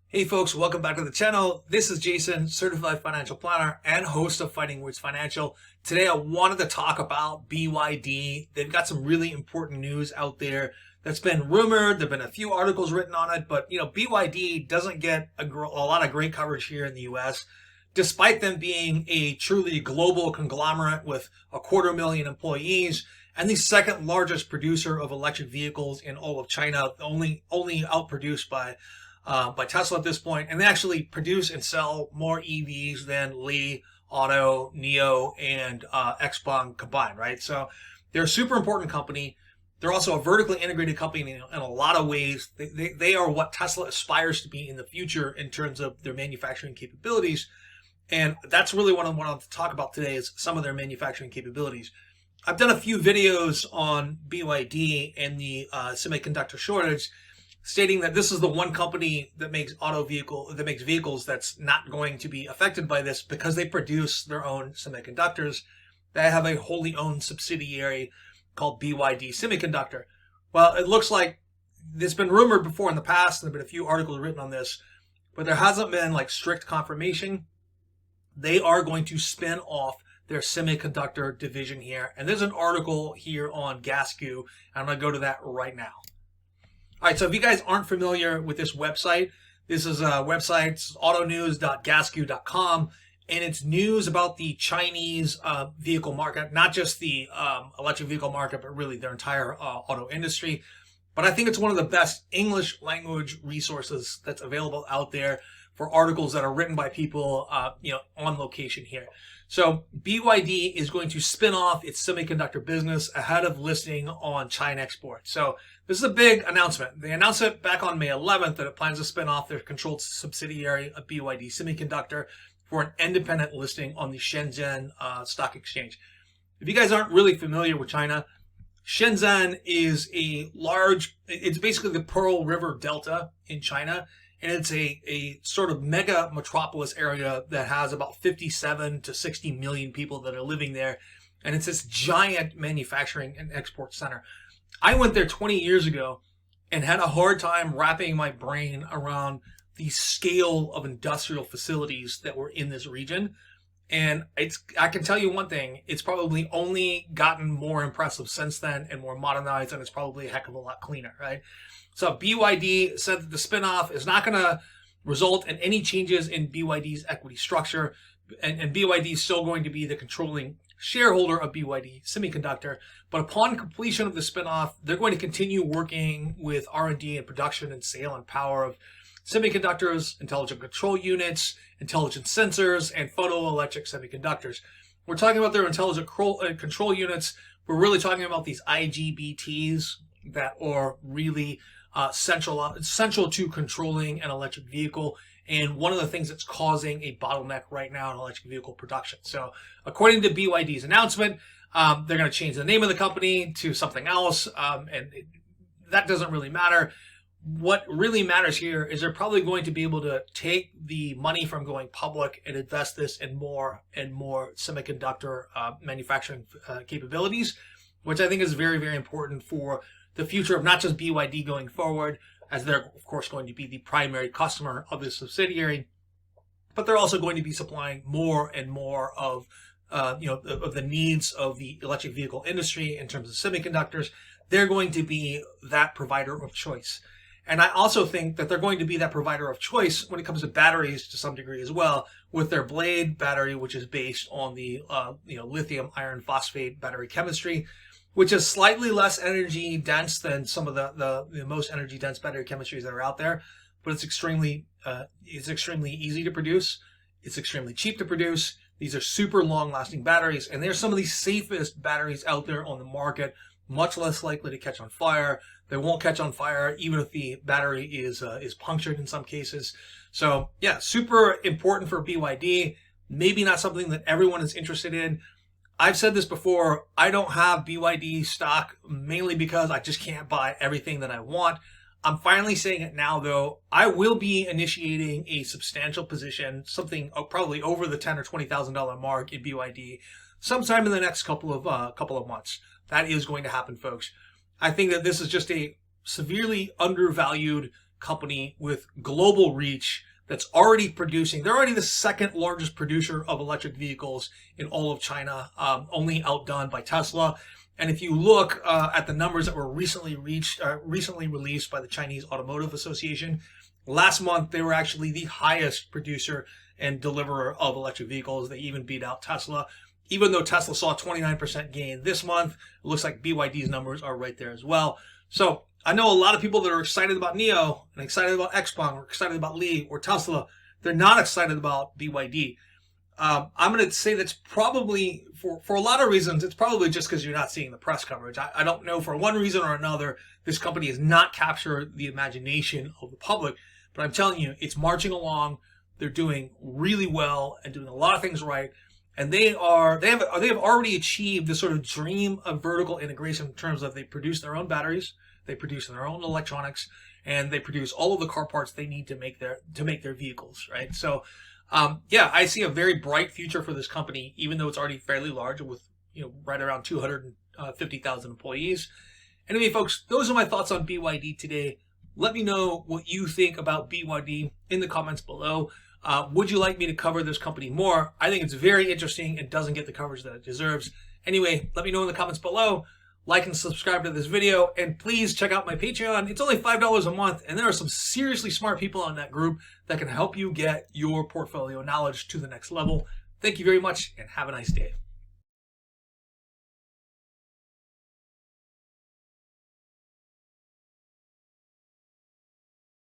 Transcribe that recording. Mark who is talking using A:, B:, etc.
A: Hey folks, welcome back to the channel. This is Jason, certified financial planner and host of Fighting Words Financial. Today I wanted to talk about BYD. They've got some really important news out there that's been rumored. There've been a few articles written on it, but BYD doesn't get a lot of great coverage here in the US, despite them being a truly global conglomerate with 250,000 employees and the second largest producer of electric vehicles in all of China, only outproduced by Tesla at this point, and they actually produce and sell more EVs than Li Auto, NIO, and XPeng combined, right? So they're a super important company. They're also a vertically integrated company in a lot of ways. They are what Tesla aspires to be in the future in terms of their manufacturing capabilities. And that's really what I wanted to talk about today is some of their manufacturing capabilities. I've done a few videos on BYD and the semiconductor shortage, stating that this is the one company that makes vehicles that's not going to be affected by this because they produce their own semiconductors. They have a wholly owned subsidiary called BYD Semiconductor. Well, it looks like it's been rumored before in the past, and there have been a few articles written on this, but there hasn't been like strict confirmation. They are going to spin off their semiconductor division here, and there's an article here on Gasgoo, and I'm going to go to that right now. All right, so if you guys aren't familiar with this website, this is a website, it's autonews.gasgoo.com, and it's news about the Chinese vehicle market, not just the electric vehicle market, but really their entire auto industry. But I think it's one of the best English language resources that's available out there for articles that are written by people, on location here. So BYD is going to spin off its semiconductor business ahead of listing on China Export. So this is a big announcement. They announced it back on May 11th that it plans to spin off their controlled subsidiary of BYD Semiconductor for an independent listing on the Shenzhen stock exchange. If you guys aren't really familiar with China, Shenzhen is it's basically the Pearl River Delta in China. And it's a sort of mega metropolis area that has about 57 to 60 million people that are living there. And it's this giant manufacturing and export center. I went there 20 years ago and had a hard time wrapping my brain around the scale of industrial facilities that were in this region. And I can tell you one thing, it's probably only gotten more impressive since then and more modernized, and it's probably a heck of a lot cleaner, right? So BYD said that the spinoff is not going to result in any changes in BYD's equity structure, and BYD is still going to be the controlling shareholder of BYD Semiconductor. But upon completion of the spinoff, they're going to continue working with R&D and production and sale and power of semiconductors, intelligent control units, intelligent sensors, and photoelectric semiconductors. We're talking about their intelligent control units. We're really talking about these IGBTs that are really central to controlling an electric vehicle, and one of the things that's causing a bottleneck right now in electric vehicle production. So according to BYD's announcement, they're going to change the name of the company to something else, that doesn't really matter. What really matters here is they're probably going to be able to take the money from going public and invest this in more and more semiconductor manufacturing capabilities, which I think is very, very important for the future of not just BYD going forward, as they're of course going to be the primary customer of this subsidiary, but they're also going to be supplying more and more of the needs of the electric vehicle industry in terms of semiconductors. They're going to be that provider of choice. And I also think that they're going to be that provider of choice when it comes to batteries to some degree as well, with their Blade battery, which is based on the lithium iron phosphate battery chemistry, which is slightly less energy dense than some of the most energy dense battery chemistries that are out there. But it's extremely easy to produce. It's extremely cheap to produce. These are super long lasting batteries, and they're some of the safest batteries out there on the market, much less likely to catch on fire. They won't catch on fire even if the battery is punctured in some cases. So yeah, super important for BYD. Maybe not something that everyone is interested in. I've said this before, I don't have BYD stock mainly because I just can't buy everything that I want. I'm finally saying it now though. I will be initiating a substantial position, something probably over the $10,000 or $20,000 mark in BYD sometime in the next couple of months. That is going to happen, folks. I think that this is just a severely undervalued company with global reach that's already producing. They're already the second largest producer of electric vehicles in all of China, only outdone by Tesla. And if you look at the numbers that were recently released by the Chinese Automotive Association, last month they were actually the highest producer and deliverer of electric vehicles. They even beat out Tesla. Even though Tesla saw a 29% gain this month, it looks like BYD's numbers are right there as well. So I know a lot of people that are excited about NIO and excited about XPeng or excited about Li or Tesla. They're not excited about BYD. I'm going to say that's probably, for a lot of reasons, it's probably just because you're not seeing the press coverage. I don't know, for one reason or another, this company has not captured the imagination of the public. But I'm telling you, it's marching along. They're doing really well and doing a lot of things right. And they have already achieved this sort of dream of vertical integration in terms of they produce their own batteries, they produce their own electronics, and they produce all of the car parts they need to make their vehicles, right? So, yeah, I see a very bright future for this company, even though it's already fairly large with, right around 250,000 employees. Anyway, folks, those are my thoughts on BYD today. Let me know what you think about BYD in the comments below. Would you like me to cover this company more? I think it's very interesting and doesn't get the coverage that it deserves. Anyway, let me know in the comments below. Like and subscribe to this video, and please check out my Patreon. It's only $5 a month, and there are some seriously smart people on that group that can help you get your portfolio knowledge to the next level. Thank you very much, and have a nice day.